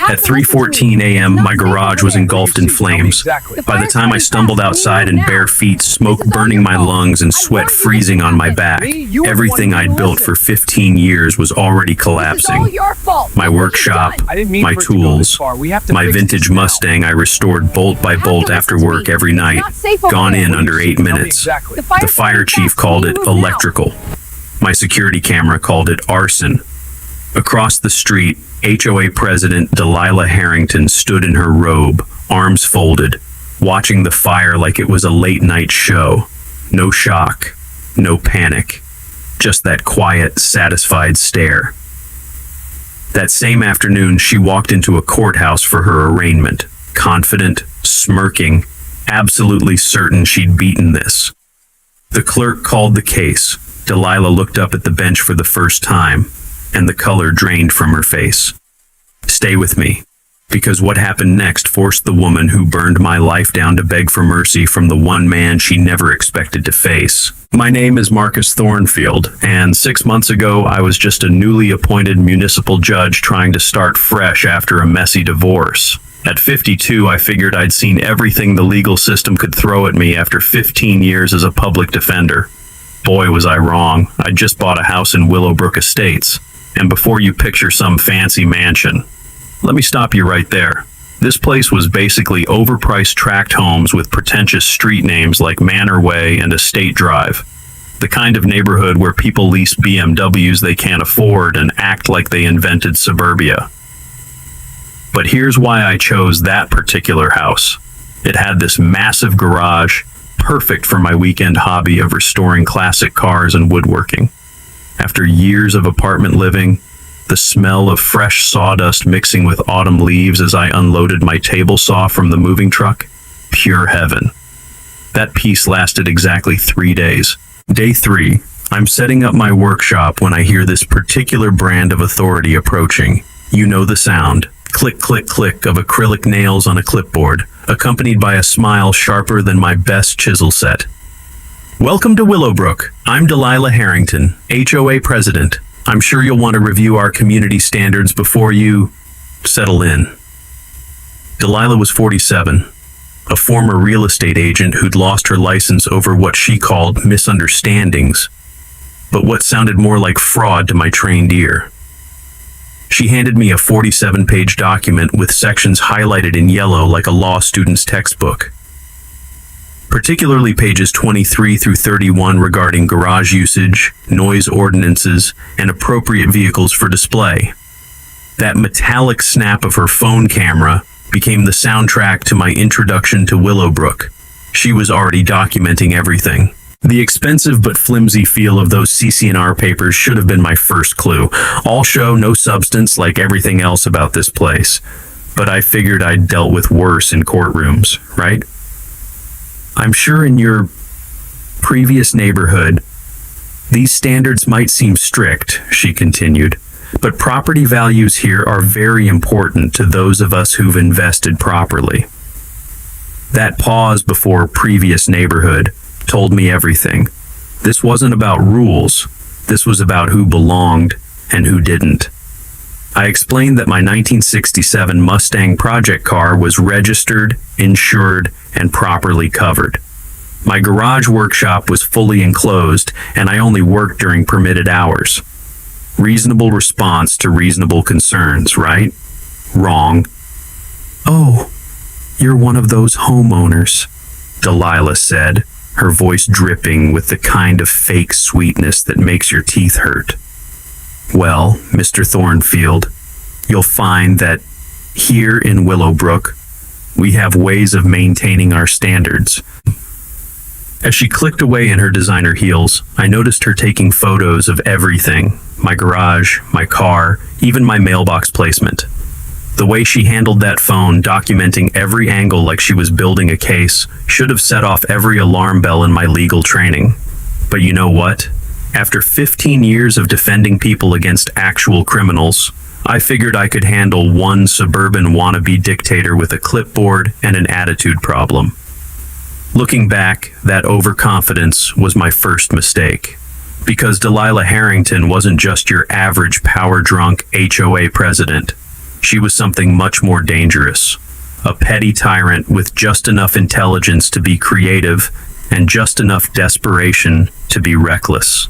At 3:14 a.m., my garage was engulfed in flames. By the time I stumbled outside in bare feet, smoke burning my lungs and sweat freezing on my back, everything I'd built for 15 years was already collapsing. My workshop, my tools, my vintage Mustang I restored bolt by bolt after work every night, gone in under 8 minutes. The fire chief called it electrical. My security camera called it arson. Across the street, HOA President Delilah Harrington stood in her robe, arms folded, watching the fire like it was a late-night show. No shock, no panic, just that quiet, satisfied stare. That same afternoon, she walked into a courthouse for her arraignment, confident, smirking, absolutely certain she'd beaten this. The clerk called the case. Delilah looked up at the bench for the first time, and the color drained from her face. Stay with me, because what happened next forced the woman who burned my life down to beg for mercy from the one man she never expected to face. My name is Marcus Thornfield, and 6 months ago I was just a newly appointed municipal judge trying to start fresh after a messy divorce. At 52, I figured I'd seen everything the legal system could throw at me after 15 years as a public defender. Boy, was I wrong. I'd just bought a house in Willowbrook Estates. And before you picture some fancy mansion, let me stop you right there. This place was basically overpriced tract homes with pretentious street names like Manor Way and Estate Drive. The kind of neighborhood where people lease BMWs they can't afford and act like they invented suburbia. But here's why I chose that particular house. It had this massive garage, perfect for my weekend hobby of restoring classic cars and woodworking. After years of apartment living, the smell of fresh sawdust mixing with autumn leaves as I unloaded my table saw from the moving truck, pure heaven. That piece lasted exactly 3 days. Day 3, I'm setting up my workshop when I hear this particular brand of authority approaching. You know the sound. Click, click, click of acrylic nails on a clipboard, accompanied by a smile sharper than my best chisel set. Welcome to Willowbrook. I'm Delilah Harrington, HOA President. I'm sure you'll want to review our community standards before you settle in. Delilah was 47, a former real estate agent who'd lost her license over what she called misunderstandings, but what sounded more like fraud to my trained ear. She handed me a 47-page document with sections highlighted in yellow like a law student's textbook. Particularly pages 23 through 31 regarding garage usage, noise ordinances, and appropriate vehicles for display. That metallic snap of her phone camera became the soundtrack to my introduction to Willowbrook. She was already documenting everything. The expensive but flimsy feel of those CC&R papers should have been my first clue. All show, no substance, like everything else about this place. But I figured I'd dealt with worse in courtrooms, right? I'm sure in your previous neighborhood, these standards might seem strict, she continued, but property values here are very important to those of us who've invested properly. That pause before previous neighborhood told me everything. This wasn't about rules. This was about who belonged and who didn't. I explained that my 1967 Mustang project car was registered, insured, and properly covered. My garage workshop was fully enclosed, and I only worked during permitted hours. Reasonable response to reasonable concerns, right? Wrong. Oh, you're one of those homeowners, Delilah said, her voice dripping with the kind of fake sweetness that makes your teeth hurt. Well, Mr. Thornfield, you'll find that here in Willowbrook, we have ways of maintaining our standards. As she clicked away in her designer heels, I noticed her taking photos of everything, my garage, my car, even my mailbox placement. The way she handled that phone, documenting every angle like she was building a case, should have set off every alarm bell in my legal training. But you know what? After 15 years of defending people against actual criminals, I figured I could handle one suburban wannabe dictator with a clipboard and an attitude problem. Looking back, that overconfidence was my first mistake. Because Delilah Harrington wasn't just your average power-drunk HOA president. She was something much more dangerous. A petty tyrant with just enough intelligence to be creative and just enough desperation to be reckless.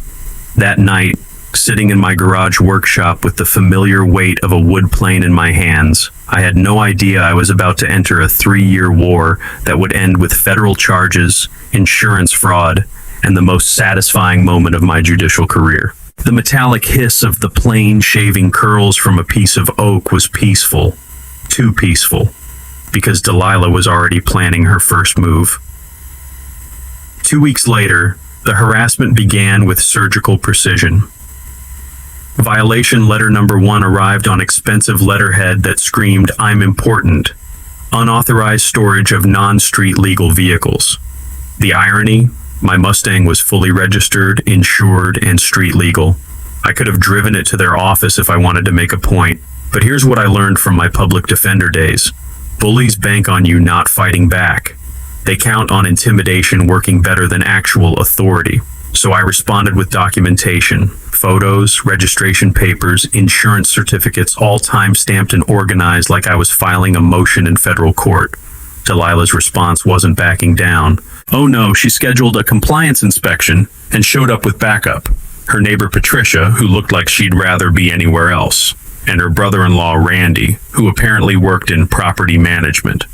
That night, sitting in my garage workshop with the familiar weight of a wood plane in my hands, I had no idea I was about to enter a 3-year war that would end with federal charges, insurance fraud, and the most satisfying moment of my judicial career. The metallic hiss of the plane shaving curls from a piece of oak was peaceful. Too peaceful. Because Delilah was already planning her first move. 2 weeks later, the harassment began with surgical precision. Violation letter number 1 arrived on expensive letterhead that screamed, "I'm important." Unauthorized storage of non-street legal vehicles. The irony? My Mustang was fully registered, insured, and street legal. I could have driven it to their office if I wanted to make a point. But here's what I learned from my public defender days. Bullies bank on you not fighting back. They count on intimidation working better than actual authority. So I responded with documentation, photos, registration papers, insurance certificates, all time-stamped and organized like I was filing a motion in federal court. Delilah's response wasn't backing down. Oh no, she scheduled a compliance inspection and showed up with backup. Her neighbor Patricia, who looked like she'd rather be anywhere else, and her brother-in-law Randy, who apparently worked in property management.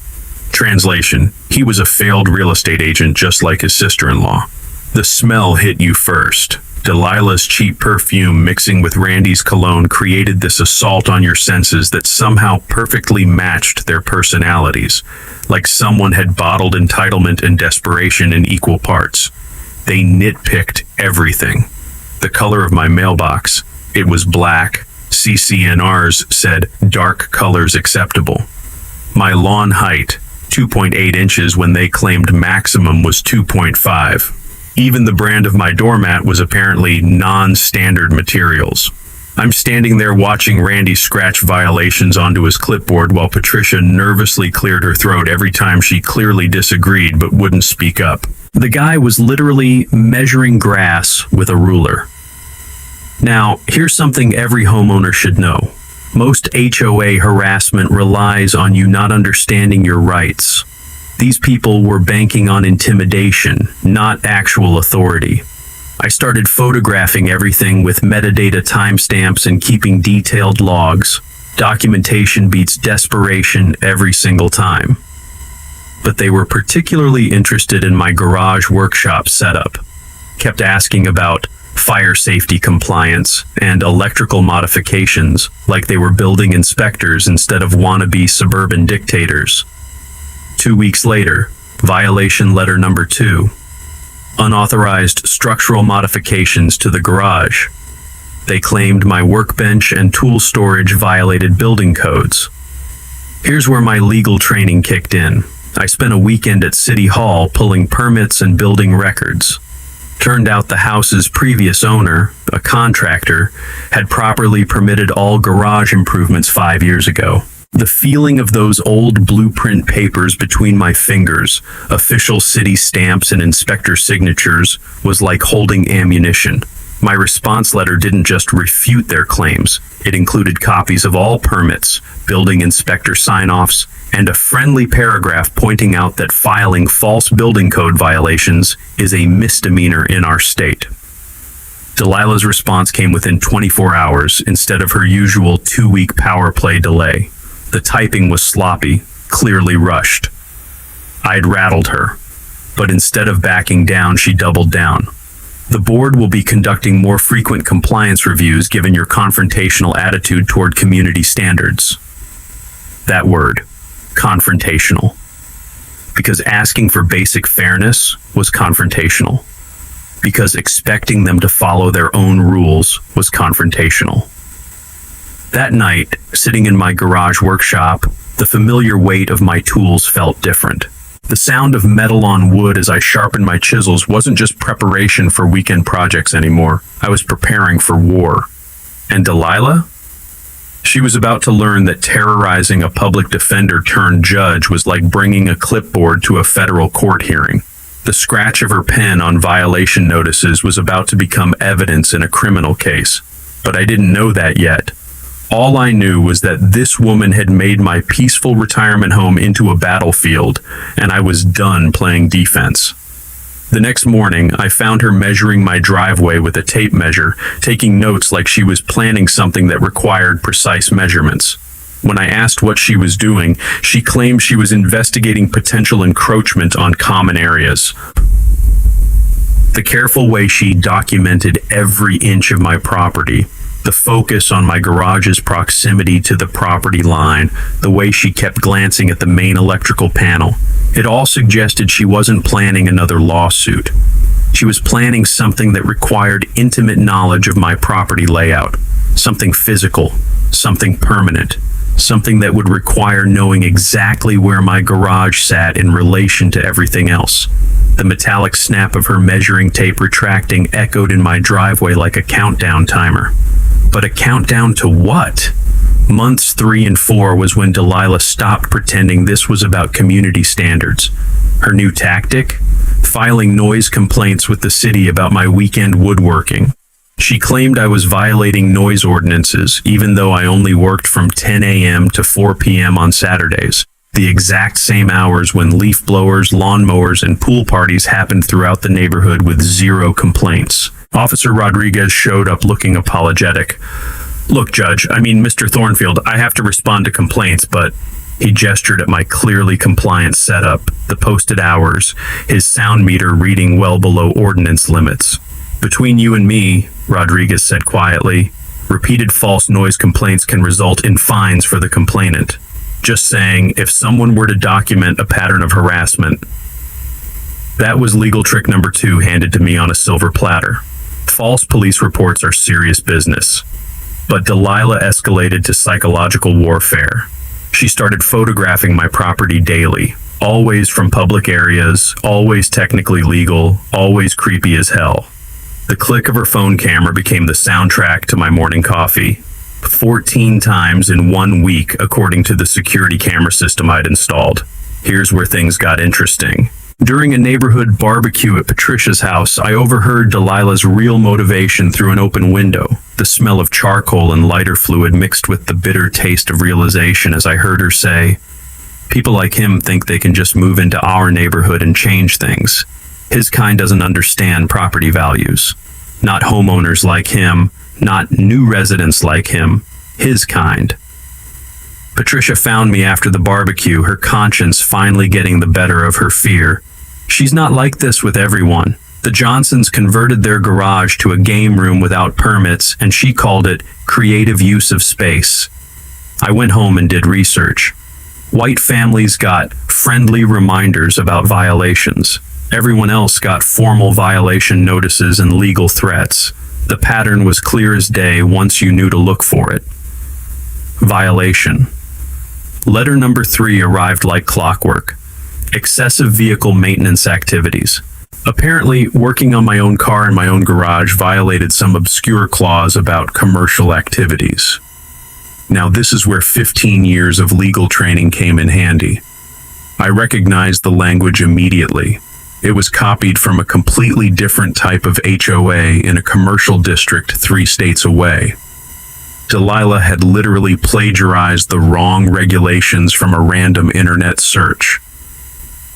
Translation: he was a failed real estate agent just like his sister-in-law. The smell hit you first. Delilah's cheap perfume mixing with Randy's cologne created this assault on your senses that somehow perfectly matched their personalities, like someone had bottled entitlement and desperation in equal parts. They nitpicked everything. The color of my mailbox, it was black. CCNRs said dark colors acceptable. My lawn height, 2.8 inches when they claimed maximum was 2.5. Even the brand of my doormat was apparently non-standard materials. I'm standing there watching Randy scratch violations onto his clipboard while Patricia nervously cleared her throat every time she clearly disagreed but wouldn't speak up. The guy was literally measuring grass with a ruler. Now, here's something every homeowner should know. Most HOA harassment relies on you not understanding your rights. These people were banking on intimidation, not actual authority. I started photographing everything with metadata timestamps and keeping detailed logs. Documentation beats desperation every single time. But they were particularly interested in my garage workshop setup. Kept asking about fire safety compliance and electrical modifications like they were building inspectors instead of wannabe suburban dictators. 2 weeks later, violation letter number 2. Unauthorized structural modifications to the garage. They claimed my workbench and tool storage violated building codes. Here's where my legal training kicked in. I spent a weekend at City Hall pulling permits and building records. Turned out the house's previous owner, a contractor, had properly permitted all garage improvements 5 years ago. The feeling of those old blueprint papers between my fingers, official city stamps and inspector signatures, was like holding ammunition. My response letter didn't just refute their claims. It included copies of all permits, building inspector sign-offs, and a friendly paragraph pointing out that filing false building code violations is a misdemeanor in our state. Delilah's response came within 24 hours instead of her usual 2-week power play delay. The typing was sloppy, clearly rushed. I'd rattled her, but instead of backing down, she doubled down. The board will be conducting more frequent compliance reviews given your confrontational attitude toward community standards. That word, confrontational. Because asking for basic fairness was confrontational. Because expecting them to follow their own rules was confrontational. That night, sitting in my garage workshop, the familiar weight of my tools felt different. The sound of metal on wood as I sharpened my chisels wasn't just preparation for weekend projects anymore. I was preparing for war. And Delilah? She was about to learn that terrorizing a public defender turned judge was like bringing a clipboard to a federal court hearing. The scratch of her pen on violation notices was about to become evidence in a criminal case. But I didn't know that yet. All I knew was that this woman had made my peaceful retirement home into a battlefield, and I was done playing defense. The next morning, I found her measuring my driveway with a tape measure, taking notes like she was planning something that required precise measurements. When I asked what she was doing, she claimed she was investigating potential encroachment on common areas. The careful way she documented every inch of my property, the focus on my garage's proximity to the property line, the way she kept glancing at the main electrical panel, it all suggested she wasn't planning another lawsuit. She was planning something that required intimate knowledge of my property layout, something physical, something permanent, something that would require knowing exactly where my garage sat in relation to everything else. The metallic snap of her measuring tape retracting echoed in my driveway like a countdown timer. But a countdown to what? Months 3 and 4 was when Delilah stopped pretending this was about community standards. Her new tactic? Filing noise complaints with the city about my weekend woodworking. She claimed I was violating noise ordinances, even though I only worked from 10 a.m. to 4 p.m. on Saturdays, the exact same hours when leaf blowers, lawnmowers, and pool parties happened throughout the neighborhood with zero complaints. Officer Rodriguez showed up looking apologetic. "Look, Judge, Mr. Thornfield, I have to respond to complaints, but..." He gestured at my clearly compliant setup, the posted hours, his sound meter reading well below ordinance limits. "Between you and me," Rodriguez said quietly, "repeated false noise complaints can result in fines for the complainant. Just saying, if someone were to document a pattern of harassment..." That was legal trick number 2 handed to me on a silver platter. False police reports are serious business. But Delilah escalated to psychological warfare. She started photographing my property daily, always from public areas, always technically legal, always creepy as hell. The click of her phone camera became the soundtrack to my morning coffee. 14 times in 1 week, according to the security camera system I'd installed. Here's where things got interesting. During a neighborhood barbecue at Patricia's house, I overheard Delilah's real motivation through an open window. The smell of charcoal and lighter fluid mixed with the bitter taste of realization as I heard her say, "People like him think they can just move into our neighborhood and change things. His kind doesn't understand property values. Not homeowners like him, not new residents like him, his kind." Patricia found me after the barbecue, her conscience finally getting the better of her fear. She's not like this with everyone. The Johnsons converted their garage to a game room without permits, and she called it creative use of space. I went home and did research. White families got friendly reminders about violations. Everyone else got formal violation notices and legal threats. The pattern was clear as day once you knew to look for it. Violation. Letter number 3 arrived like clockwork. Excessive vehicle maintenance activities. Apparently, working on my own car in my own garage violated some obscure clause about commercial activities. Now this is where 15 years of legal training came in handy. I recognized the language immediately. It was copied from a completely different type of HOA in a commercial district 3 states away. Delilah had literally plagiarized the wrong regulations from a random internet search.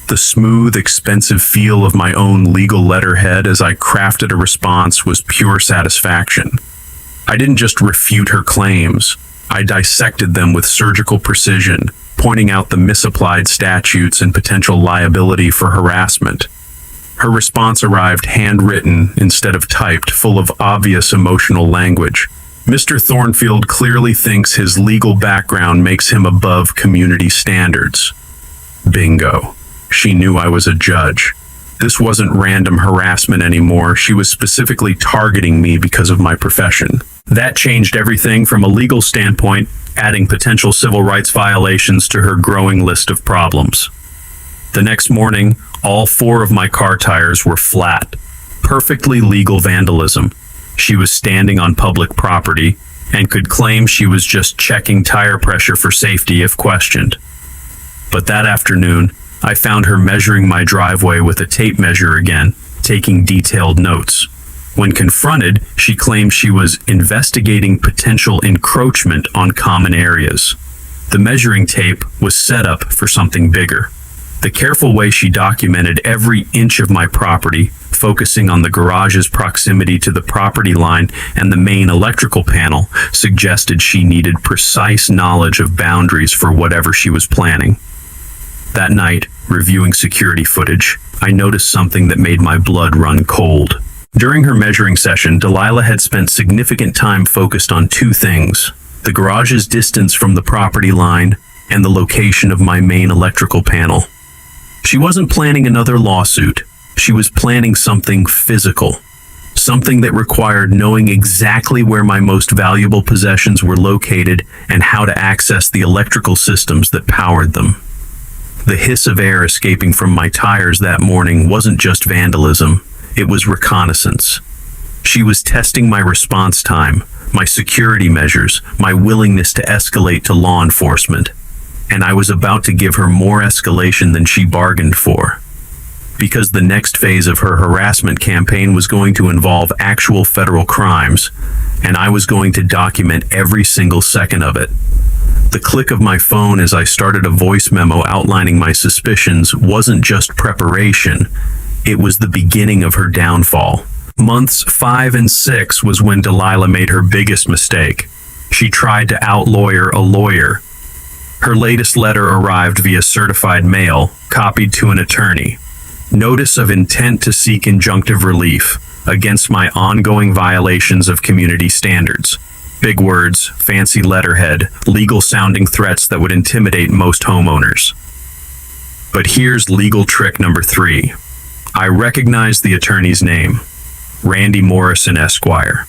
The smooth, expensive feel of my own legal letterhead as I crafted a response was pure satisfaction. I didn't just refute her claims. I dissected them with surgical precision, pointing out the misapplied statutes and potential liability for harassment. Her response arrived handwritten instead of typed, full of obvious emotional language. Mr. Thornfield clearly thinks his legal background makes him above community standards. Bingo. She knew I was a judge. This wasn't random harassment anymore. She was specifically targeting me because of my profession. That changed everything from a legal standpoint, adding potential civil rights violations to her growing list of problems. The next morning, all 4 of my car tires were flat. Perfectly legal vandalism. She was standing on public property and could claim she was just checking tire pressure for safety if questioned. But that afternoon, I found her measuring my driveway with a tape measure again, taking detailed notes. When confronted, she claimed she was investigating potential encroachment on common areas. The measuring tape was set up for something bigger. The careful way she documented every inch of my property, focusing on the garage's proximity to the property line and the main electrical panel, suggested she needed precise knowledge of boundaries for whatever she was planning. That night, reviewing security footage, I noticed something that made my blood run cold. During her measuring session, Delilah had spent significant time focused on two things: the garage's distance from the property line and the location of my main electrical panel. She wasn't planning another lawsuit. She was planning something physical, something that required knowing exactly where my most valuable possessions were located and how to access the electrical systems that powered them. The hiss of air escaping from my tires that morning wasn't just vandalism, it was reconnaissance. She was testing my response time, my security measures, my willingness to escalate to law enforcement. And I was about to give her more escalation than she bargained for. Because the next phase of her harassment campaign was going to involve actual federal crimes, and I was going to document every single second of it. The click of my phone as I started a voice memo outlining my suspicions wasn't just preparation, it was the beginning of her downfall. Months 5 and 6 was when Delilah made her biggest mistake. She tried to out-lawyer a lawyer. Her latest letter arrived via certified mail, copied to an attorney. Notice of intent to seek injunctive relief against my ongoing violations of community standards. Big words, fancy letterhead, legal-sounding threats that would intimidate most homeowners. But here's legal trick number 3. I recognized the attorney's name, Randy Morrison, Esquire.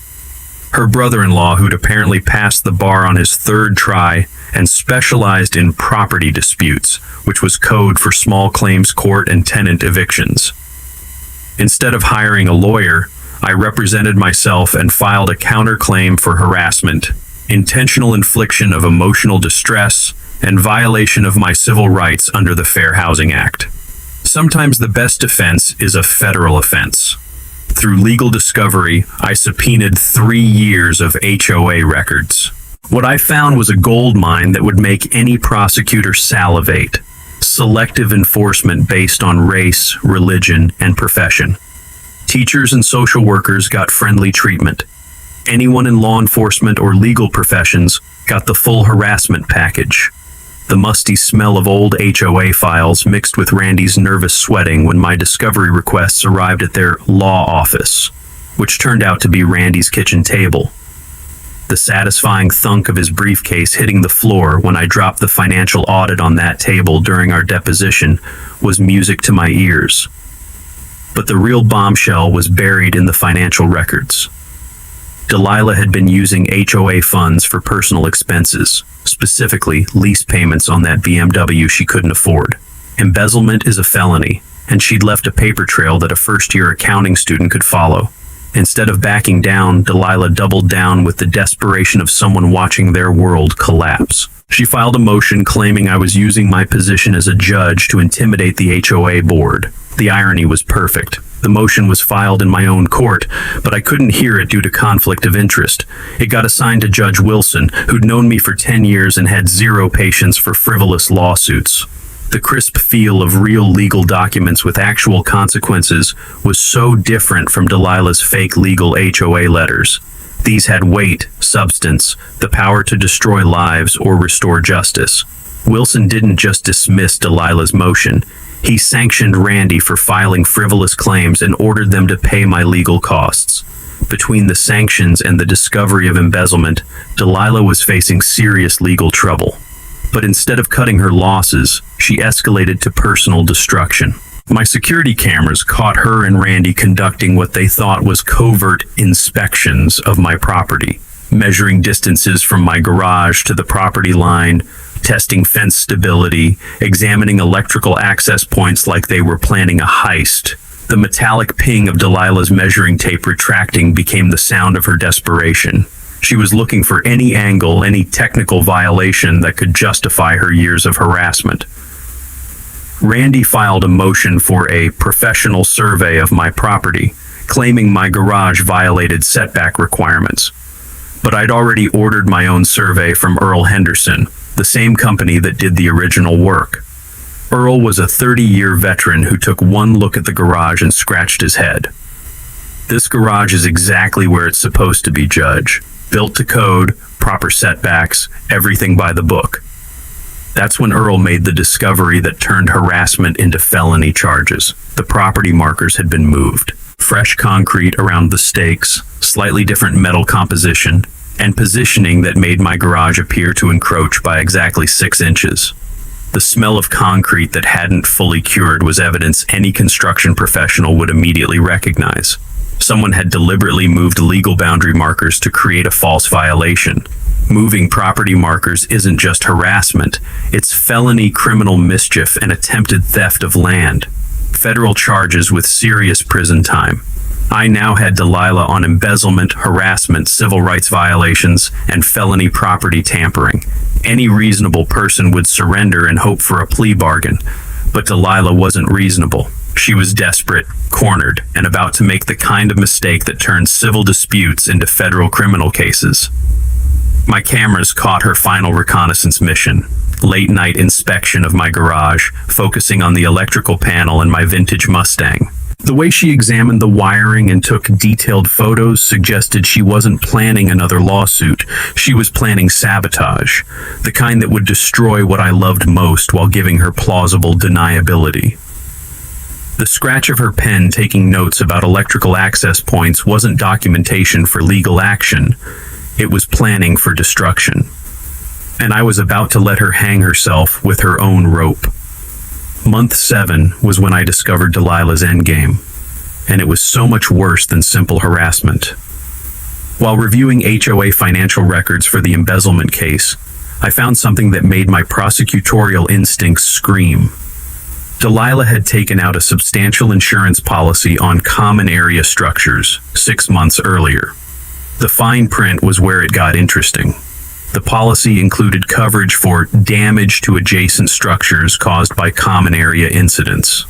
Her brother-in-law, who'd apparently passed the bar on his 3rd try and specialized in property disputes, which was code for small claims court and tenant evictions. Instead of hiring a lawyer, I represented myself and filed a counterclaim for harassment, intentional infliction of emotional distress, and violation of my civil rights under the Fair Housing Act. Sometimes the best defense is a federal offense. Through legal discovery, I subpoenaed 3 years of HOA records. What I found was a gold mine that would make any prosecutor salivate. Selective enforcement based on race, religion, and profession. Teachers and social workers got friendly treatment. Anyone in law enforcement or legal professions got the full harassment package. The musty smell of old HOA files mixed with Randy's nervous sweating when my discovery requests arrived at their law office, which turned out to be Randy's kitchen table. The satisfying thunk of his briefcase hitting the floor when I dropped the financial audit on that table during our deposition was music to my ears. But the real bombshell was buried in the financial records. Delilah had been using HOA funds for personal expenses, specifically lease payments on that BMW she couldn't afford. Embezzlement is a felony, and she'd left a paper trail that a first-year accounting student could follow. Instead of backing down, Delilah doubled down with the desperation of someone watching their world collapse. She filed a motion claiming I was using my position as a judge to intimidate the HOA board. The irony was perfect. The motion was filed in my own court, but I couldn't hear it due to conflict of interest. It got assigned to Judge Wilson, who'd known me for 10 years and had zero patience for frivolous lawsuits. The crisp feel of real legal documents with actual consequences was so different from Delilah's fake legal HOA letters. These had weight, substance, the power to destroy lives or restore justice. Wilson didn't just dismiss Delilah's motion. He sanctioned Randy for filing frivolous claims and ordered them to pay my legal costs. Between the sanctions and the discovery of embezzlement, Delilah was facing serious legal trouble. But instead of cutting her losses, she escalated to personal destruction. My security cameras caught her and Randy conducting what they thought was covert inspections of my property, measuring distances from my garage to the property line, testing fence stability, examining electrical access points like they were planning a heist. The metallic ping of Delilah's measuring tape retracting became the sound of her desperation. She was looking for any angle, any technical violation that could justify her years of harassment. Randy filed a motion for a professional survey of my property, claiming my garage violated setback requirements. But I'd already ordered my own survey from Earl Henderson, the same company that did the original work. Earl was a 30-year veteran who took one look at the garage and scratched his head. This garage is exactly where it's supposed to be, Judge. Built to code, proper setbacks, everything by the book. That's when Earl made the discovery that turned harassment into felony charges. The property markers had been moved. Fresh concrete around the stakes, slightly different metal composition, and positioning that made my garage appear to encroach by exactly 6 inches. The smell of concrete that hadn't fully cured was evidence any construction professional would immediately recognize. Someone had deliberately moved legal boundary markers to create a false violation. Moving property markers isn't just harassment, it's felony criminal mischief and attempted theft of land. Federal charges with serious prison time. I now had Delilah on embezzlement, harassment, civil rights violations, and felony property tampering. Any reasonable person would surrender and hope for a plea bargain, but Delilah wasn't reasonable. She was desperate, cornered, and about to make the kind of mistake that turns civil disputes into federal criminal cases. My cameras caught her final reconnaissance mission. Late-night inspection of my garage, focusing on the electrical panel and my vintage Mustang. The way she examined the wiring and took detailed photos suggested she wasn't planning another lawsuit. She was planning sabotage, the kind that would destroy what I loved most while giving her plausible deniability. The scratch of her pen taking notes about electrical access points wasn't documentation for legal action. It was planning for destruction. And I was about to let her hang herself with her own rope. Month 7 was when I discovered Delilah's endgame, and it was so much worse than simple harassment. While reviewing HOA financial records for the embezzlement case, I found something that made my prosecutorial instincts scream. Delilah had taken out a substantial insurance policy on common area structures 6 months earlier. The fine print was where it got interesting. The policy included coverage for damage to adjacent structures caused by common area incidents.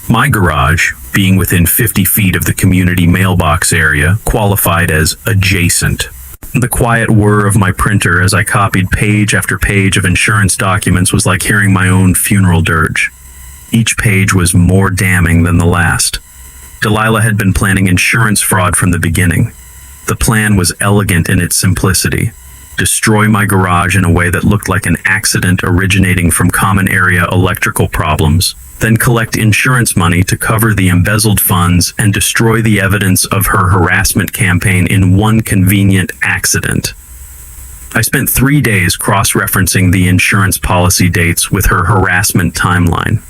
My garage, being within 50 feet of the community mailbox area, qualified as adjacent. The quiet whir of my printer as I copied page after page of insurance documents was like hearing my own funeral dirge. Each page was more damning than the last. Delilah had been planning insurance fraud from the beginning. The plan was elegant in its simplicity. Destroy my garage in a way that looked like an accident originating from common area electrical problems, then collect insurance money to cover the embezzled funds and destroy the evidence of her harassment campaign in one convenient accident. I spent 3 days cross-referencing the insurance policy dates with her harassment timeline.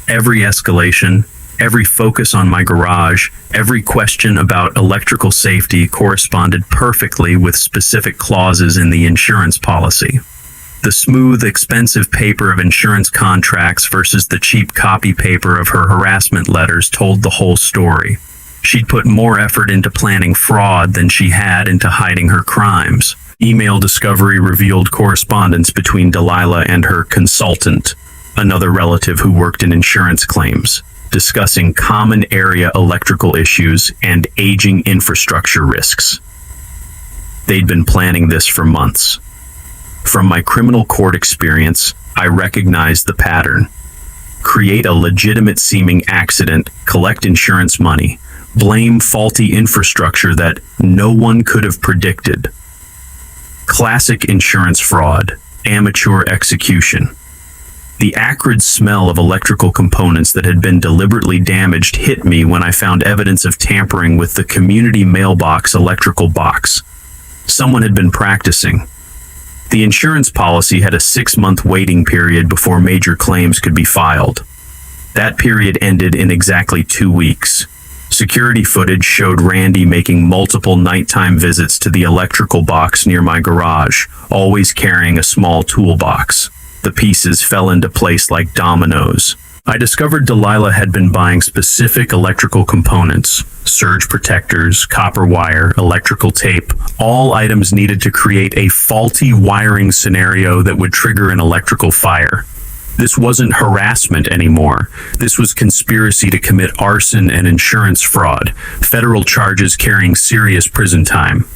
Every escalation, every focus on my garage, every question about electrical safety corresponded perfectly with specific clauses in the insurance policy. The smooth, expensive paper of insurance contracts versus the cheap copy paper of her harassment letters told the whole story. She'd put more effort into planning fraud than she had into hiding her crimes. Email discovery revealed correspondence between Delilah and her consultant, another relative who worked in insurance claims, discussing common area electrical issues and aging infrastructure risks. They'd been planning this for months. From my criminal court experience, I recognized the pattern. Create a legitimate-seeming accident, collect insurance money, blame faulty infrastructure that no one could have predicted. Classic insurance fraud, amateur execution. The acrid smell of electrical components that had been deliberately damaged hit me when I found evidence of tampering with the community mailbox electrical box. Someone had been practicing. The insurance policy had a 6-month waiting period before major claims could be filed. That period ended in exactly 2 weeks. Security footage showed Randy making multiple nighttime visits to the electrical box near my garage, always carrying a small toolbox. The pieces fell into place like dominoes. I discovered Delilah had been buying specific electrical components, surge protectors, copper wire, electrical tape, all items needed to create a faulty wiring scenario that would trigger an electrical fire. This wasn't harassment anymore. This was conspiracy to commit arson and insurance fraud, federal charges carrying serious prison time.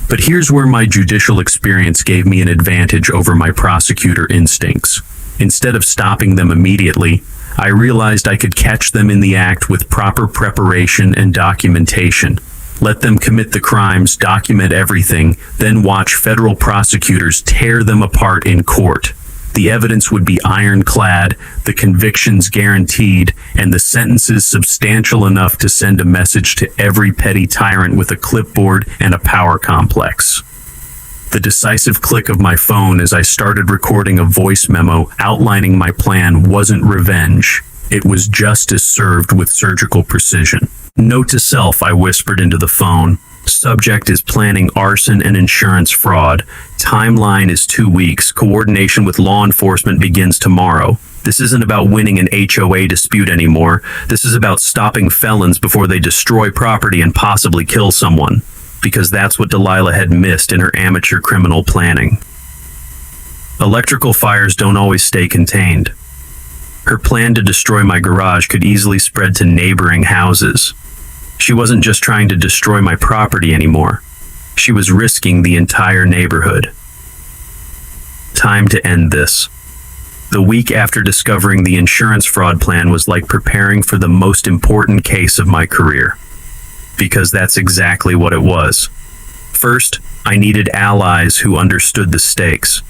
But here's where my judicial experience gave me an advantage over my prosecutor instincts. Instead of stopping them immediately, I realized I could catch them in the act with proper preparation and documentation. Let them commit the crimes, document everything, then watch federal prosecutors tear them apart in court. The evidence would be ironclad, the convictions guaranteed, and the sentences substantial enough to send a message to every petty tyrant with a clipboard and a power complex. The decisive click of my phone as I started recording a voice memo outlining my plan wasn't revenge. It was justice served with surgical precision. Note to self, I whispered into the phone. Subject is planning arson and insurance fraud. Timeline is 2 weeks. Coordination with law enforcement begins tomorrow. This isn't about winning an HOA dispute anymore. This is about stopping felons before they destroy property and possibly kill someone. Because that's what Delilah had missed in her amateur criminal planning. Electrical fires don't always stay contained. Her plan to destroy my garage could easily spread to neighboring houses. She wasn't just trying to destroy my property anymore. She was risking the entire neighborhood. Time to end this. The week after discovering the insurance fraud plan was like preparing for the most important case of my career. Because that's exactly what it was. First, I needed allies who understood the stakes.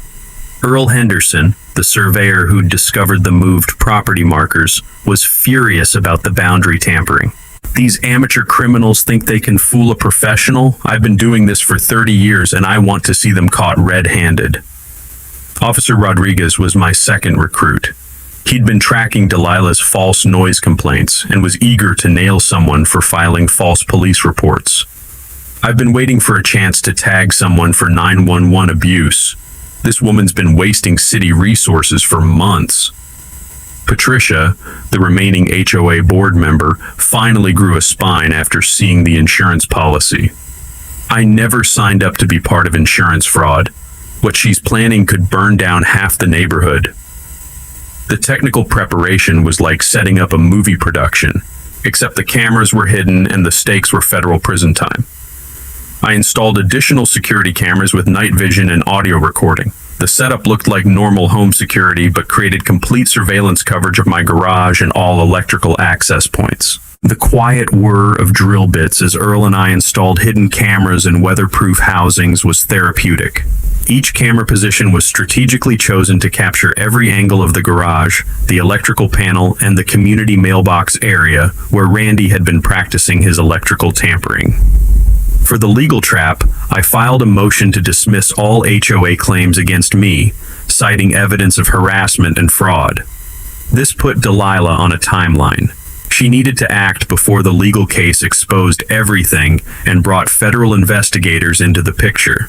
Earl Henderson, the surveyor who'd discovered the moved property markers, was furious about the boundary tampering. These amateur criminals think they can fool a professional? I've been doing this for 30 years and I want to see them caught red-handed. Officer Rodriguez was my second recruit. He'd been tracking Delilah's false noise complaints and was eager to nail someone for filing false police reports. I've been waiting for a chance to tag someone for 911 abuse. This woman's been wasting city resources for months. Patricia, the remaining HOA board member, finally grew a spine after seeing the insurance policy. I never signed up to be part of insurance fraud. What she's planning could burn down half the neighborhood. The technical preparation was like setting up a movie production, except the cameras were hidden and the stakes were federal prison time. I installed additional security cameras with night vision and audio recording. The setup looked like normal home security, but created complete surveillance coverage of my garage and all electrical access points. The quiet whir of drill bits as Earl and I installed hidden cameras in weatherproof housings was therapeutic. Each camera position was strategically chosen to capture every angle of the garage, the electrical panel, and the community mailbox area where Randy had been practicing his electrical tampering. For the legal trap, I filed a motion to dismiss all HOA claims against me, citing evidence of harassment and fraud. This put Delilah on a timeline. She needed to act before the legal case exposed everything and brought federal investigators into the picture.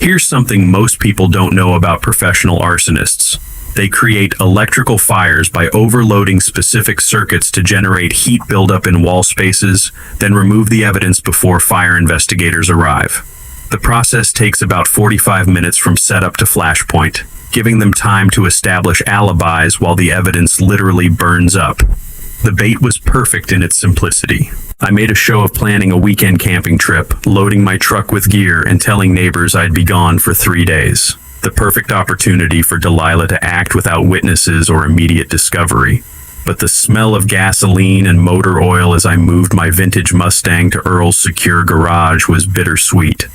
Here's something most people don't know about professional arsonists. They create electrical fires by overloading specific circuits to generate heat buildup in wall spaces, then remove the evidence before fire investigators arrive. The process takes about 45 minutes from setup to flashpoint, giving them time to establish alibis while the evidence literally burns up. The bait was perfect in its simplicity. I made a show of planning a weekend camping trip, loading my truck with gear and telling neighbors I'd be gone for 3 days. The perfect opportunity for Delilah to act without witnesses or immediate discovery. But the smell of gasoline and motor oil as I moved my vintage Mustang to Earl's secure garage was bittersweet.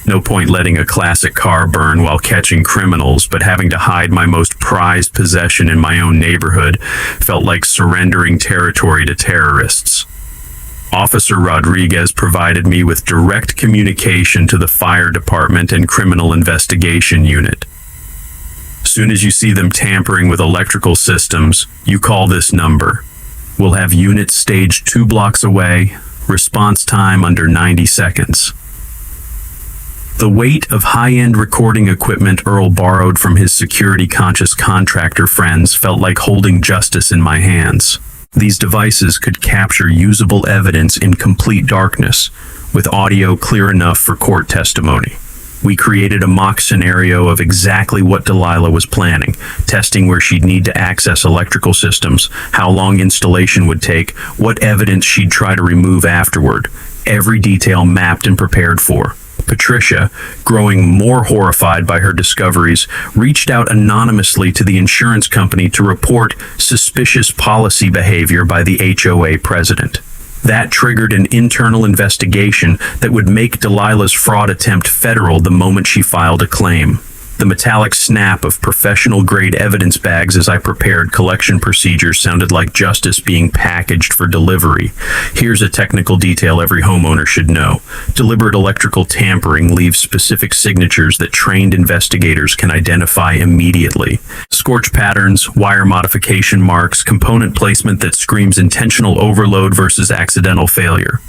No point letting a classic car burn while catching criminals, but having to hide my most prized possession in my own neighborhood felt like surrendering territory to terrorists. Officer Rodriguez provided me with direct communication to the fire department and criminal investigation unit. Soon as you see them tampering with electrical systems, you call this number. We'll have units staged 2 blocks away, response time under 90 seconds. The weight of high-end recording equipment Earl borrowed from his security-conscious contractor friends felt like holding justice in my hands. These devices could capture usable evidence in complete darkness, with audio clear enough for court testimony. We created a mock scenario of exactly what Delilah was planning, testing where she'd need to access electrical systems, how long installation would take, what evidence she'd try to remove afterward. Every detail mapped and prepared for. Patricia, growing more horrified by her discoveries, reached out anonymously to the insurance company to report suspicious policy behavior by the HOA president. That triggered an internal investigation that would make Delilah's fraud attempt federal the moment she filed a claim. The metallic snap of professional-grade evidence bags as I prepared collection procedures sounded like justice being packaged for delivery. Here's a technical detail every homeowner should know. Deliberate electrical tampering leaves specific signatures that trained investigators can identify immediately. Scorch patterns, wire modification marks, component placement that screams intentional overload versus accidental failure.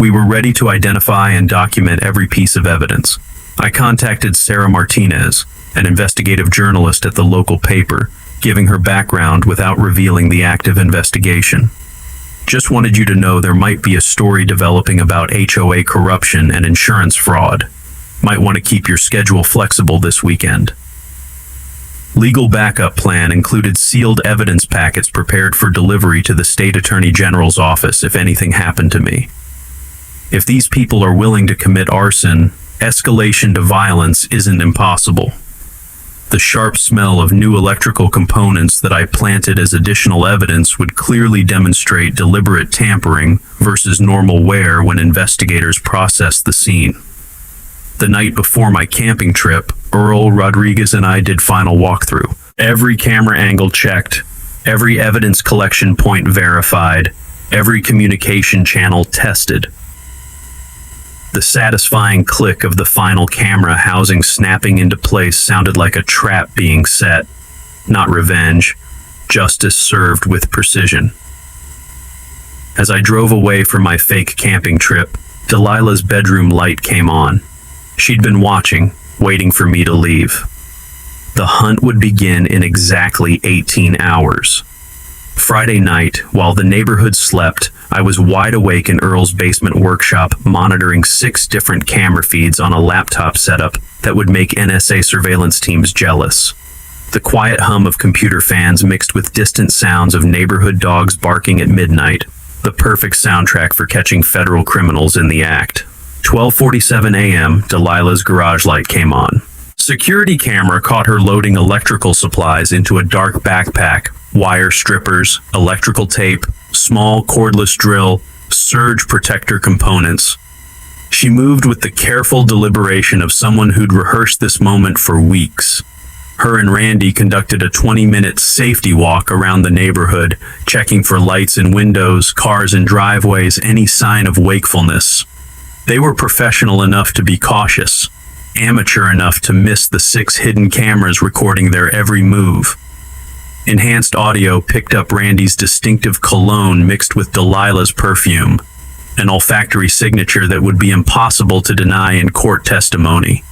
We were ready to identify and document every piece of evidence. I contacted Sarah Martinez, an investigative journalist at the local paper, giving her background without revealing the active investigation. Just wanted you to know there might be a story developing about HOA corruption and insurance fraud. Might want to keep your schedule flexible this weekend. Legal backup plan included sealed evidence packets prepared for delivery to the State Attorney General's office if anything happened to me. If these people are willing to commit arson, escalation to violence isn't impossible. The sharp smell of new electrical components that I planted as additional evidence would clearly demonstrate deliberate tampering versus normal wear when investigators processed the scene. The night before my camping trip, Earl, Rodriguez, and I did final walkthrough. Every camera angle checked, every evidence collection point verified, every communication channel tested. The satisfying click of the final camera housing snapping into place sounded like a trap being set. Not revenge, justice served with precision. As I drove away from my fake camping trip, Delilah's bedroom light came on. She'd been watching, waiting for me to leave. The hunt would begin in exactly 18 hours. Friday night, while the neighborhood slept, I was wide awake in Earl's basement workshop, monitoring 6 different camera feeds on a laptop setup that would make NSA surveillance teams jealous. The quiet hum of computer fans mixed with distant sounds of neighborhood dogs barking at midnight, the perfect soundtrack for catching federal criminals in the act. 12:47 a.m., Delilah's garage light came on. Security camera caught her loading electrical supplies into a dark backpack. Wire strippers, electrical tape, small cordless drill, surge protector components. She moved with the careful deliberation of someone who'd rehearsed this moment for weeks. Her and Randy conducted a 20-minute safety walk around the neighborhood, checking for lights in windows, cars in driveways, any sign of wakefulness. They were professional enough to be cautious, amateur enough to miss the 6 hidden cameras recording their every move. Enhanced audio picked up Randy's distinctive cologne mixed with Delilah's perfume, an olfactory signature that would be impossible to deny in court testimony.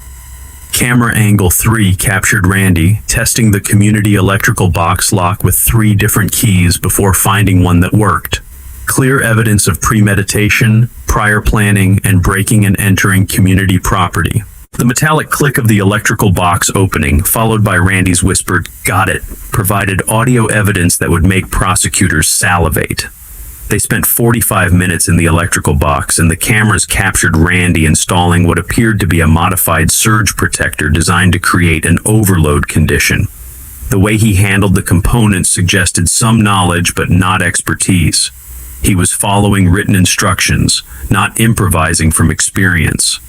Camera angle 3 captured Randy testing the community electrical box lock with 3 different keys before finding one that worked. Clear evidence of premeditation, prior planning, and breaking and entering community property. The metallic click of the electrical box opening, followed by Randy's whispered, "Got it," provided audio evidence that would make prosecutors salivate. They spent 45 minutes in the electrical box, and the cameras captured Randy installing what appeared to be a modified surge protector designed to create an overload condition. The way he handled the components suggested some knowledge but not expertise. He was following written instructions, not improvising from experience.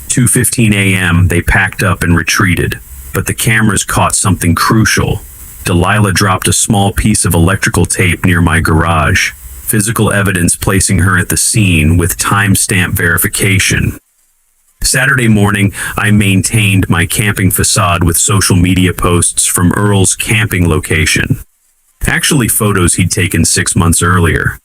2:15 a.m., they packed up and retreated, but the cameras caught something crucial. Delilah dropped a small piece of electrical tape near my garage, physical evidence placing her at the scene with timestamp verification. Saturday morning, I maintained my camping facade with social media posts from Earl's camping location. Actually, photos he'd taken 6 months earlier.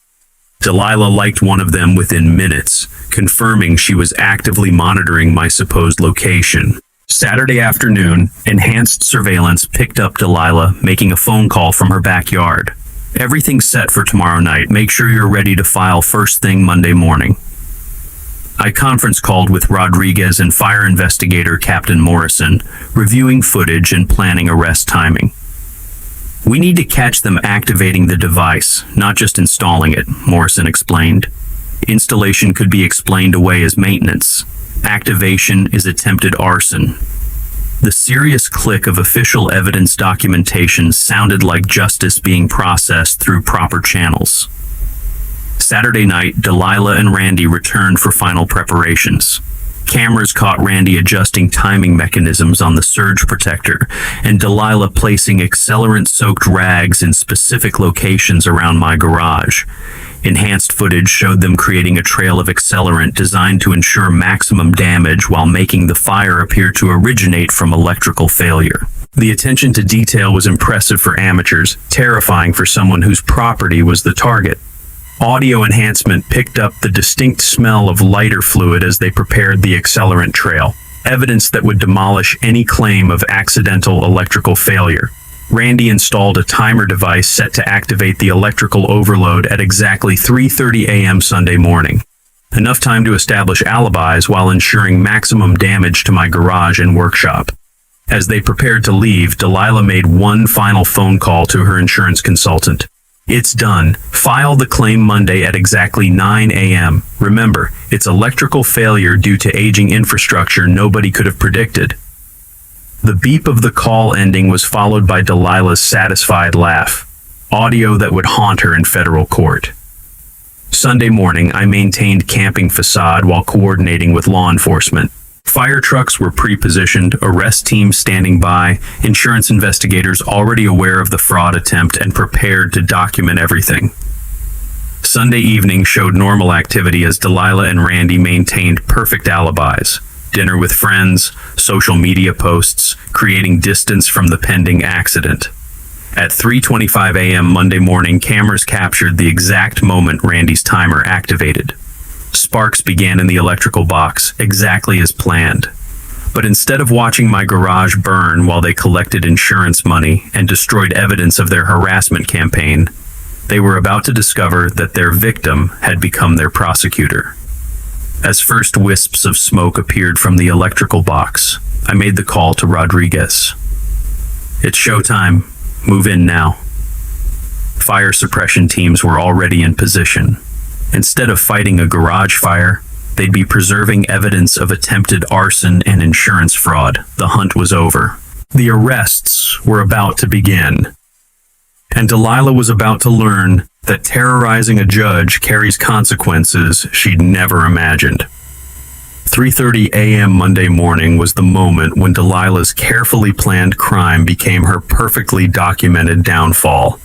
Delilah liked one of them within minutes, confirming she was actively monitoring my supposed location. Saturday afternoon, enhanced surveillance picked up Delilah making a phone call from her backyard. "Everything's set for tomorrow night. Make sure you're ready to file first thing Monday morning." I conference called with Rodriguez and fire investigator Captain Morrison, reviewing footage and planning arrest timing. "We need to catch them activating the device, not just installing it," Morrison explained. "Installation could be explained away as maintenance. Activation is attempted arson." The serious click of official evidence documentation sounded like justice being processed through proper channels. Saturday night, Delilah and Randy returned for final preparations. Cameras caught Randy adjusting timing mechanisms on the surge protector, and Delilah placing accelerant-soaked rags in specific locations around my garage. Enhanced footage showed them creating a trail of accelerant designed to ensure maximum damage while making the fire appear to originate from electrical failure. The attention to detail was impressive for amateurs, terrifying for someone whose property was the target. Audio enhancement picked up the distinct smell of lighter fluid as they prepared the accelerant trail, evidence that would demolish any claim of accidental electrical failure. Randy installed a timer device set to activate the electrical overload at exactly 3:30 a.m. Sunday morning. Enough time to establish alibis while ensuring maximum damage to my garage and workshop. As they prepared to leave, Delilah made one final phone call to her insurance consultant. "It's done. File the claim Monday at exactly 9 a.m. Remember, it's electrical failure due to aging infrastructure nobody could have predicted." The beep of the call ending was followed by Delilah's satisfied laugh, audio that would haunt her in federal court. Sunday morning, I maintained camping facade while coordinating with law enforcement. Fire trucks were pre-positioned, arrest teams standing by, insurance investigators already aware of the fraud attempt and prepared to document everything. Sunday evening showed normal activity as Delilah and Randy maintained perfect alibis. Dinner with friends, social media posts, creating distance from the pending accident. At 3:25 a.m. Monday morning, cameras captured the exact moment Randy's timer activated. Sparks began in the electrical box, exactly as planned. But instead of watching my garage burn while they collected insurance money and destroyed evidence of their harassment campaign, they were about to discover that their victim had become their prosecutor. As first wisps of smoke appeared from the electrical box, I made the call to Rodriguez. "It's showtime. Move in now." Fire suppression teams were already in position. Instead of fighting a garage fire, they'd be preserving evidence of attempted arson and insurance fraud. The hunt was over. The arrests were about to begin. And Delilah was about to learn that terrorizing a judge carries consequences she'd never imagined. 3:30 a.m. Monday morning was the moment when Delilah's carefully planned crime became her perfectly documented downfall.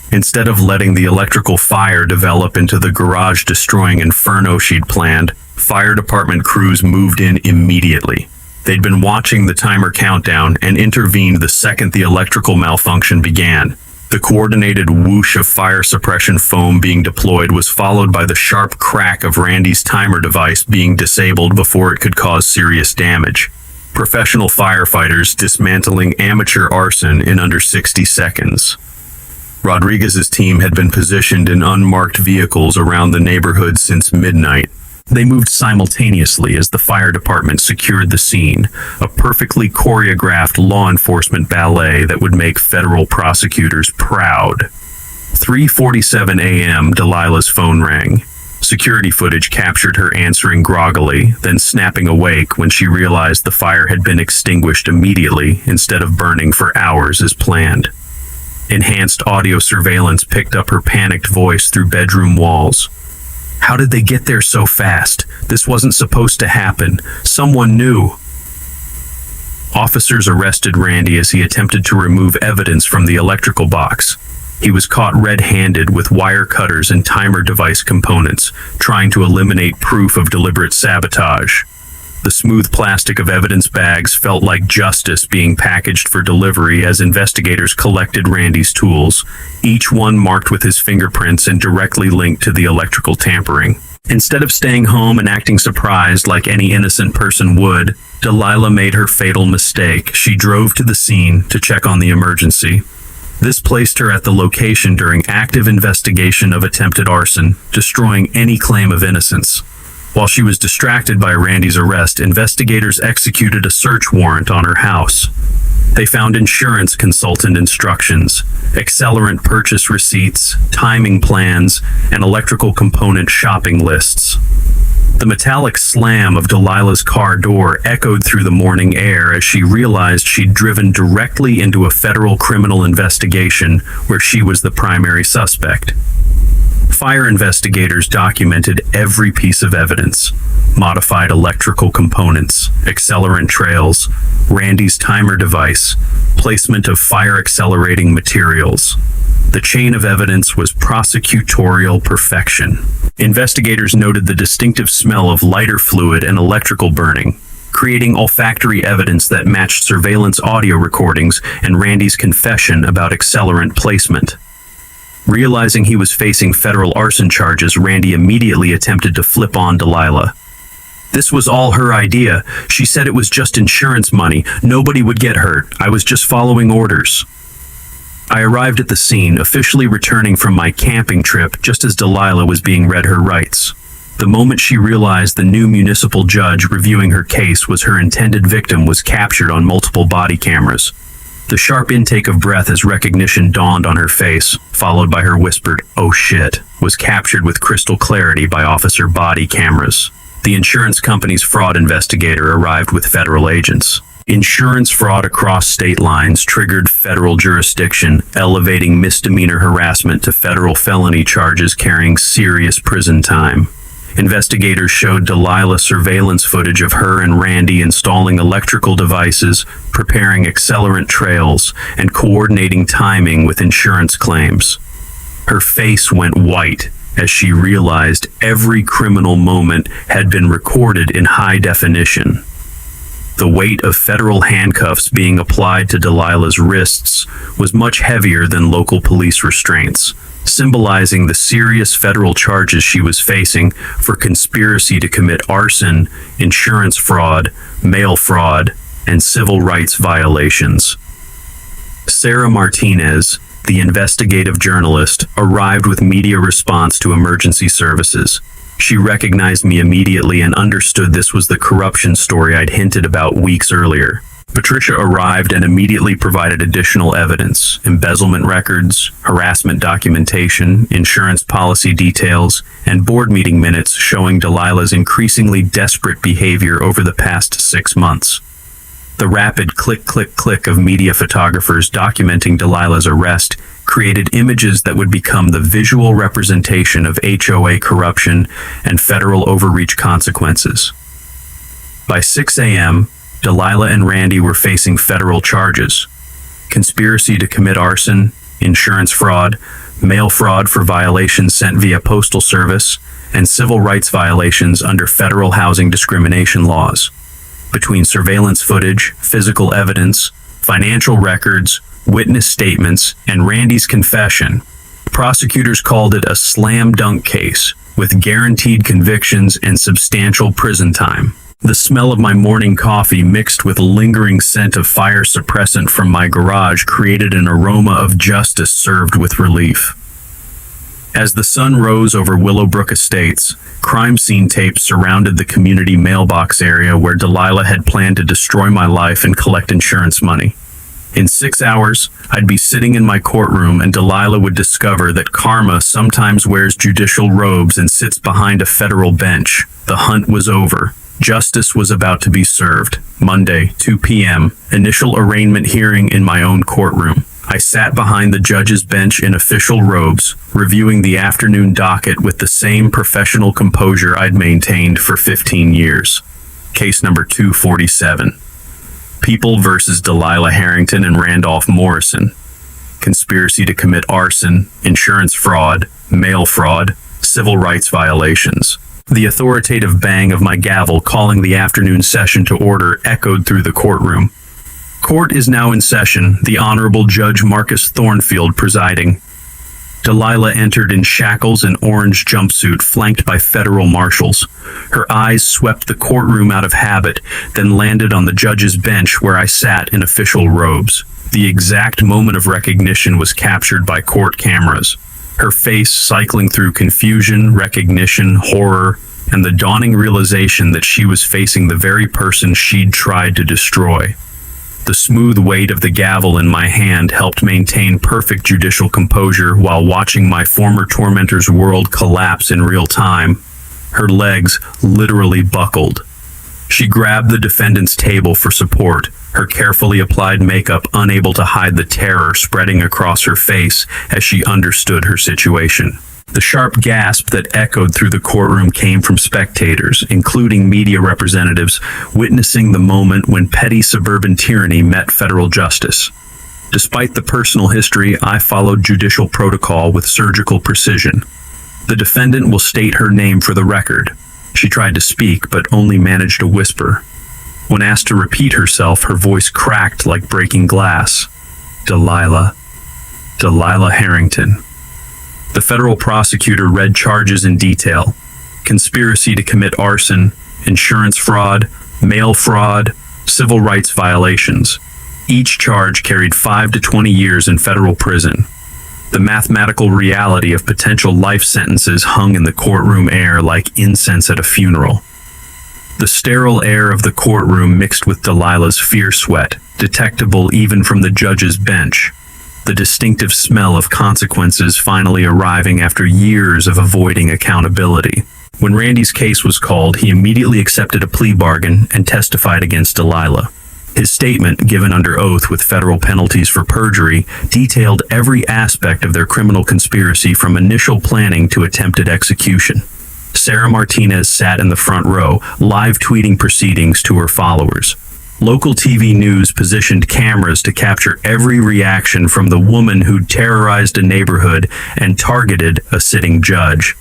Instead of letting the electrical fire develop into the garage-destroying inferno she'd planned, fire department crews moved in immediately. They'd been watching the timer countdown and intervened the second the electrical malfunction began. The coordinated whoosh of fire suppression foam being deployed was followed by the sharp crack of Randy's timer device being disabled before it could cause serious damage. Professional firefighters dismantling amateur arson in under 60 seconds. Rodriguez's team had been positioned in unmarked vehicles around the neighborhood since midnight. They moved simultaneously as the fire department secured the scene, a perfectly choreographed law enforcement ballet that would make federal prosecutors proud. 3:47 a.m., Delilah's phone rang. Security footage captured her answering groggily, then snapping awake when she realized the fire had been extinguished immediately instead of burning for hours as planned. Enhanced audio surveillance picked up her panicked voice through bedroom walls. "How did they get there so fast? This wasn't supposed to happen. Someone knew." Officers arrested Randy as he attempted to remove evidence from the electrical box. He was caught red-handed with wire cutters and timer device components, trying to eliminate proof of deliberate sabotage. The smooth plastic of evidence bags felt like justice being packaged for delivery as investigators collected Randy's tools, each one marked with his fingerprints and directly linked to the electrical tampering. Instead of staying home and acting surprised like any innocent person would, Delilah made her fatal mistake. She drove to the scene to check on the emergency. This placed her at the location during active investigation of attempted arson, destroying any claim of innocence. While she was distracted by Randy's arrest, investigators executed a search warrant on her house. They found insurance consultant instructions, accelerant purchase receipts, timing plans, and electrical component shopping lists. The metallic slam of Delilah's car door echoed through the morning air as she realized she'd driven directly into a federal criminal investigation where she was the primary suspect. Fire investigators documented every piece of evidence: modified electrical components, accelerant trails, Randy's timer device, placement of fire accelerating materials. The chain of evidence was prosecutorial perfection. Investigators noted the distinctive smell of lighter fluid and electrical burning, creating olfactory evidence that matched surveillance audio recordings and Randy's confession about accelerant placement. Realizing he was facing federal arson charges, Randy immediately attempted to flip on Delilah. This was all her idea. She said it was just insurance money. Nobody would get hurt. I was just following orders. I arrived at the scene, officially returning from my camping trip, just as Delilah was being read her rights. The moment she realized the new municipal judge reviewing her case was her intended victim was captured on multiple body cameras. The sharp intake of breath as recognition dawned on her face, followed by her whispered, "Oh shit," was captured with crystal clarity by officer body cameras. The insurance company's fraud investigator arrived with federal agents. Insurance fraud across state lines triggered federal jurisdiction, elevating misdemeanor harassment to federal felony charges carrying serious prison time. Investigators showed Delilah surveillance footage of her and Randy installing electrical devices, preparing accelerant trails, and coordinating timing with insurance claims. Her face went white as she realized every criminal moment had been recorded in high definition. The weight of federal handcuffs being applied to Delilah's wrists was much heavier than local police restraints, symbolizing the serious federal charges she was facing for conspiracy to commit arson, insurance fraud, mail fraud, and civil rights violations. Sarah Martinez, the investigative journalist, arrived with media response to emergency services. She recognized me immediately and understood this was the corruption story I'd hinted about weeks earlier. Patricia arrived and immediately provided additional evidence: embezzlement records, harassment documentation, insurance policy details, and board meeting minutes showing Delilah's increasingly desperate behavior over the past 6 months. The rapid click of media photographers documenting Delilah's arrest created images that would become the visual representation of HOA corruption and federal overreach consequences. By 6 a.m., Delilah and Randy were facing federal charges: conspiracy to commit arson, insurance fraud, mail fraud for violations sent via postal service, and civil rights violations under federal housing discrimination laws. Between surveillance footage, physical evidence, financial records, witness statements, and Randy's confession, prosecutors called it a slam dunk case with guaranteed convictions and substantial prison time. The smell of my morning coffee mixed with a lingering scent of fire suppressant from my garage created an aroma of justice served with relief. As the sun rose over Willowbrook Estates, crime scene tapes surrounded the community mailbox area where Delilah had planned to destroy my life and collect insurance money. In 6 hours, I'd be sitting in my courtroom and Delilah would discover that karma sometimes wears judicial robes and sits behind a federal bench. The hunt was over. Justice was about to be served. Monday, 2 p.m., initial arraignment hearing in my own courtroom. I sat behind the judge's bench in official robes, reviewing the afternoon docket with the same professional composure I'd maintained for 15 years. Case number 247. People versus Delilah Harrington and Randolph Morrison. Conspiracy to commit arson, insurance fraud, mail fraud, civil rights violations. The authoritative bang of my gavel calling the afternoon session to order echoed through the courtroom. Court is now in session, the Honorable Judge Marcus Thornfield presiding. Delilah entered in shackles and orange jumpsuit flanked by federal marshals. Her eyes swept the courtroom out of habit, then landed on the judge's bench where I sat in official robes. The exact moment of recognition was captured by court cameras. Her face cycling through confusion, recognition, horror, and the dawning realization that she was facing the very person she'd tried to destroy. The smooth weight of the gavel in my hand helped maintain perfect judicial composure while watching my former tormentor's world collapse in real time. Her legs literally buckled. She grabbed the defendant's table for support, her carefully applied makeup unable to hide the terror spreading across her face as she understood her situation. The sharp gasp that echoed through the courtroom came from spectators, including media representatives, witnessing the moment when petty suburban tyranny met federal justice. Despite the personal history, I followed judicial protocol with surgical precision. The defendant will state her name for the record. She tried to speak, but only managed to whisper. When asked to repeat herself, her voice cracked like breaking glass. Delilah Harrington. The federal prosecutor read charges in detail: conspiracy to commit arson, insurance fraud, mail fraud, civil rights violations. Each charge carried 5 to 20 years in federal prison. The mathematical reality of potential life sentences hung in the courtroom air like incense at a funeral. The sterile air of the courtroom mixed with Delilah's fierce sweat, detectable even from the judge's bench. The distinctive smell of consequences finally arriving after years of avoiding accountability. When Randy's case was called, he immediately accepted a plea bargain and testified against Delilah. His statement, given under oath with federal penalties for perjury, detailed every aspect of their criminal conspiracy from initial planning to attempted execution. Sarah Martinez sat in the front row, live tweeting proceedings to her followers. Local TV news positioned cameras to capture every reaction from the woman who'd terrorized a neighborhood and targeted a sitting judge.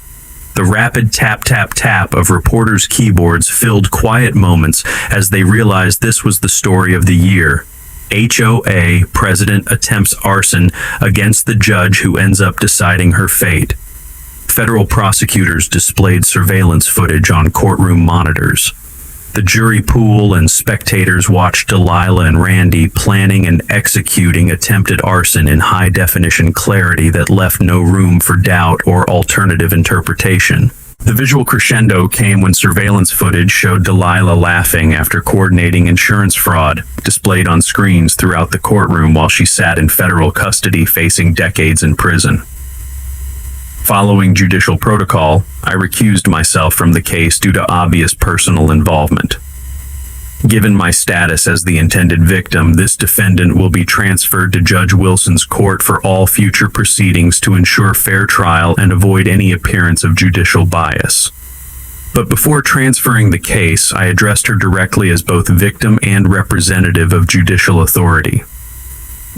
The rapid tap-tap-tap of reporters' keyboards filled quiet moments as they realized this was the story of the year. HOA president attempts arson against the judge who ends up deciding her fate. Federal prosecutors displayed surveillance footage on courtroom monitors. The jury pool and spectators watched Delilah and Randy planning and executing attempted arson in high-definition clarity that left no room for doubt or alternative interpretation. The visual crescendo came when surveillance footage showed Delilah laughing after coordinating insurance fraud, displayed on screens throughout the courtroom while she sat in federal custody facing decades in prison. Following judicial protocol, I recused myself from the case due to obvious personal involvement. Given my status as the intended victim, this defendant will be transferred to Judge Wilson's court for all future proceedings to ensure fair trial and avoid any appearance of judicial bias. But before transferring the case, I addressed her directly as both victim and representative of judicial authority.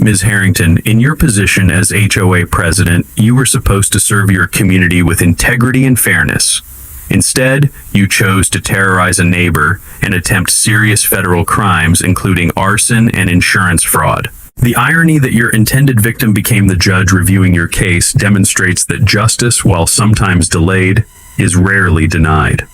Ms. Harrington, in your position as HOA president, you were supposed to serve your community with integrity and fairness. Instead, you chose to terrorize a neighbor and attempt serious federal crimes, including arson and insurance fraud. The irony that your intended victim became the judge reviewing your case demonstrates that justice, while sometimes delayed, is rarely denied.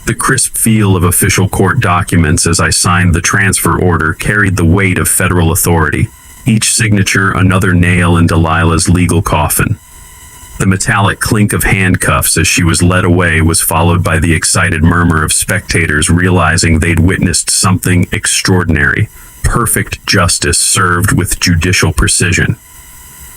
The crisp feel of official court documents as I signed the transfer order carried the weight of federal authority. Each signature another nail in Delilah's legal coffin. The metallic clink of handcuffs as she was led away was followed by the excited murmur of spectators realizing they'd witnessed something extraordinary. Perfect justice served with judicial precision.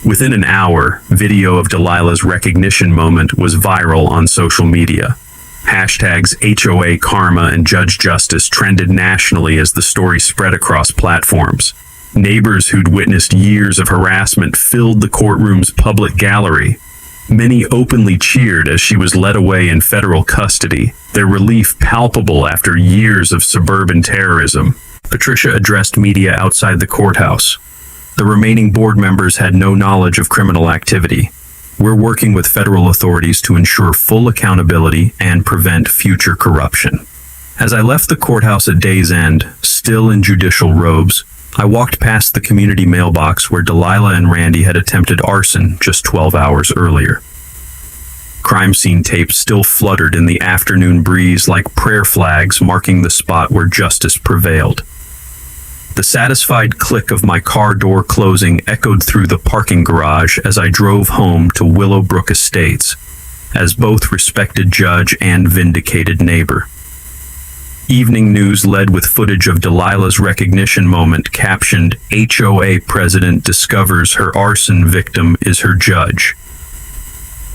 Within an hour, video of Delilah's recognition moment was viral on social media. Hashtags HOA Karma and Judge Justice trended nationally as the story spread across platforms. Neighbors who'd witnessed years of harassment filled the courtroom's public gallery. Many openly cheered as she was led away in federal custody, their relief palpable after years of suburban terrorism. Patricia addressed media outside the courthouse. The remaining board members had no knowledge of criminal activity. We're working with federal authorities to ensure full accountability and prevent future corruption. As I left the courthouse at day's end, still in judicial robes, I walked past the community mailbox where Delilah and Randy had attempted arson just 12 hours earlier. Crime scene tapes still fluttered in the afternoon breeze like prayer flags marking the spot where justice prevailed. The satisfied click of my car door closing echoed through the parking garage as I drove home to Willowbrook Estates. as both respected judge and vindicated neighbor. Evening News led with footage of Delilah's recognition moment captioned, "HOA President discovers her arson victim is her judge."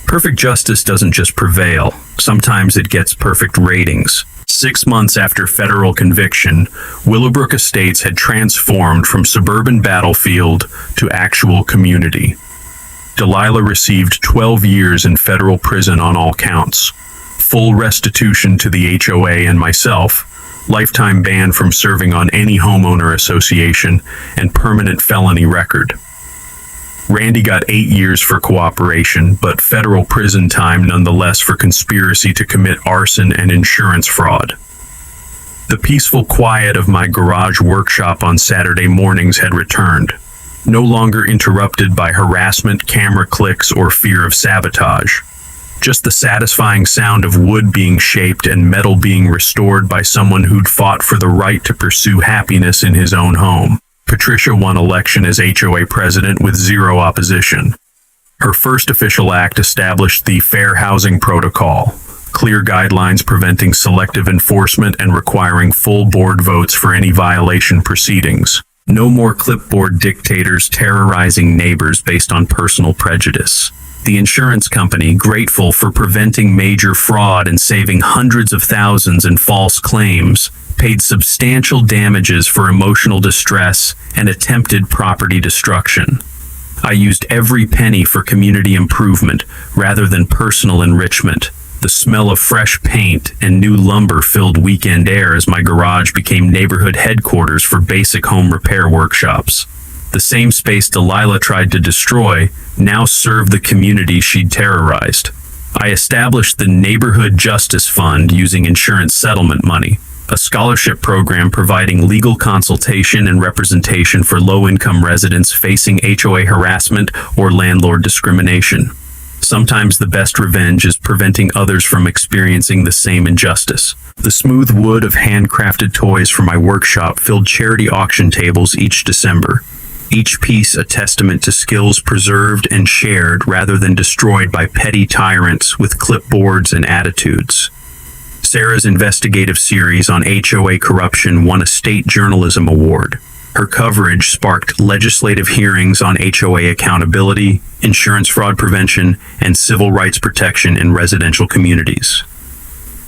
Perfect justice doesn't just prevail, sometimes it gets perfect ratings. 6 months after federal conviction, Willowbrook Estates had transformed from suburban battlefield to actual community. Delilah received 12 years in federal prison on all counts, full restitution to the HOA and myself, lifetime ban from serving on any homeowner association, and permanent felony record. Randy got 8 years for cooperation, but federal prison time nonetheless for conspiracy to commit arson and insurance fraud. The peaceful quiet of my garage workshop on Saturday mornings had returned, no longer interrupted by harassment, camera clicks, or fear of sabotage. Just the satisfying sound of wood being shaped and metal being restored by someone who'd fought for the right to pursue happiness in his own home. Patricia won election as HOA president with zero opposition. Her first official act established the Fair Housing Protocol, clear guidelines preventing selective enforcement and requiring full board votes for any violation proceedings. No more clipboard dictators terrorizing neighbors based on personal prejudice. The insurance company, grateful for preventing major fraud and saving hundreds of thousands in false claims, paid substantial damages for emotional distress and attempted property destruction. I used every penny for community improvement rather than personal enrichment. The smell of fresh paint and new lumber filled weekend air as my garage became neighborhood headquarters for basic home repair workshops. The same space Delilah tried to destroy now served the community she'd terrorized. I established the Neighborhood Justice Fund using insurance settlement money, a scholarship program providing legal consultation and representation for low-income residents facing HOA harassment or landlord discrimination. Sometimes the best revenge is preventing others from experiencing the same injustice. The smooth wood of handcrafted toys for my workshop filled charity auction tables each December, each piece a testament to skills preserved and shared rather than destroyed by petty tyrants with clipboards and attitudes. Sarah's investigative series on HOA corruption won a state journalism award. Her coverage sparked legislative hearings on HOA accountability, insurance fraud prevention, and civil rights protection in residential communities.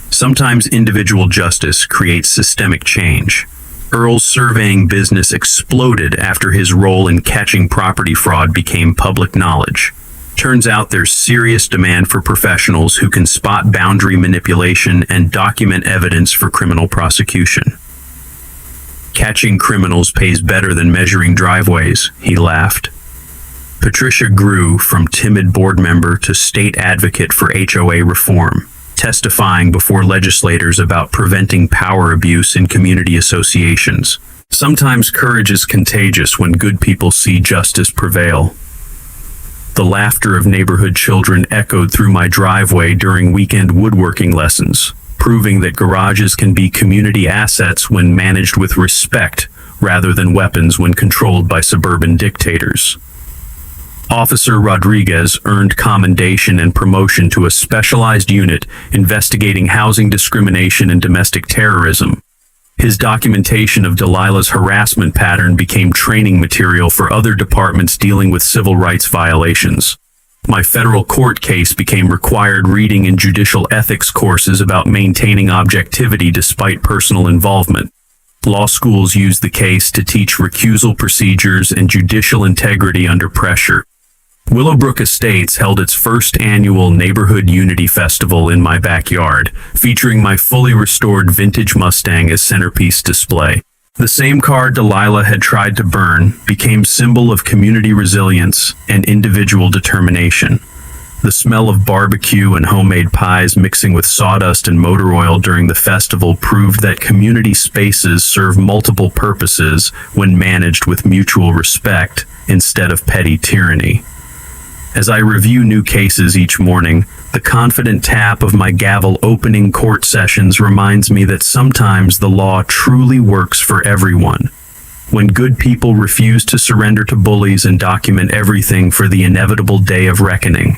Sometimes individual justice creates systemic change. Earl's surveying business exploded after his role in catching property fraud became public knowledge. Turns out there's serious demand for professionals who can spot boundary manipulation and document evidence for criminal prosecution. Catching criminals pays better than measuring driveways, he laughed. Patricia grew from timid board member to state advocate for HOA reform, testifying before legislators about preventing power abuse in community associations. Sometimes courage is contagious when good people see justice prevail. The laughter of neighborhood children echoed through my driveway during weekend woodworking lessons, proving that garages can be community assets when managed with respect rather than weapons when controlled by suburban dictators. Officer Rodriguez earned commendation and promotion to a specialized unit investigating housing discrimination and domestic terrorism. His documentation of Delilah's harassment pattern became training material for other departments dealing with civil rights violations. My federal court case became required reading in judicial ethics courses about maintaining objectivity despite personal involvement. Law schools use the case to teach recusal procedures and judicial integrity under pressure. Willowbrook Estates held its first annual Neighborhood Unity Festival in my backyard, featuring my fully restored vintage Mustang as centerpiece display. The same car Delilah had tried to burn became symbol of community resilience and individual determination. The smell of barbecue and homemade pies mixing with sawdust and motor oil during the festival proved that community spaces serve multiple purposes when managed with mutual respect instead of petty tyranny. As I review new cases each morning, the confident tap of my gavel opening court sessions reminds me that sometimes the law truly works for everyone. When good people refuse to surrender to bullies and document everything for the inevitable day of reckoning.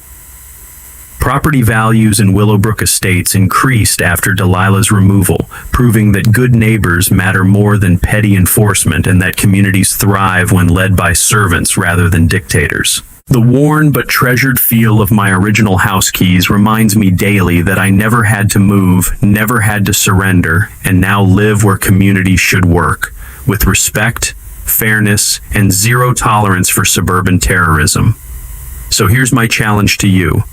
Property values in Willowbrook Estates increased after Delilah's removal, proving that good neighbors matter more than petty enforcement and that communities thrive when led by servants rather than dictators. The worn but treasured feel of my original house keys reminds me daily that I never had to move, never had to surrender, and now live where communities should work, with respect, fairness, and zero tolerance for suburban terrorism. So here's my challenge to you.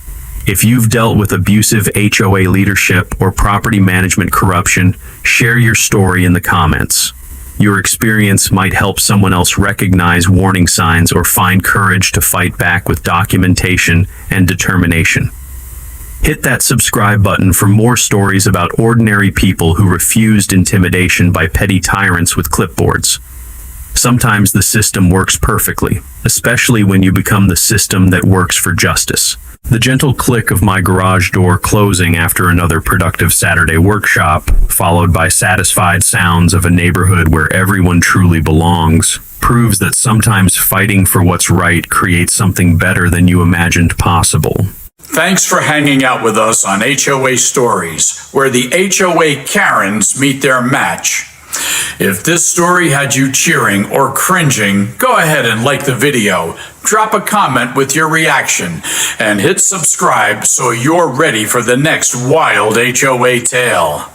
If you've dealt with abusive HOA leadership or property management corruption, share your story in the comments. Your experience might help someone else recognize warning signs or find courage to fight back with documentation and determination. Hit that subscribe button for more stories about ordinary people who refused intimidation by petty tyrants with clipboards. Sometimes the system works perfectly, especially when you become the system that works for justice. The gentle click of my garage door closing after another productive Saturday workshop, followed by satisfied sounds of a neighborhood where everyone truly belongs, proves that sometimes fighting for what's right creates something better than you imagined possible. Thanks for hanging out with us on HOA Stories, where the HOA Karens meet their match. If this story had you cheering or cringing, go ahead and like the video, drop a comment with your reaction, and hit subscribe so you're ready for the next wild HOA tale.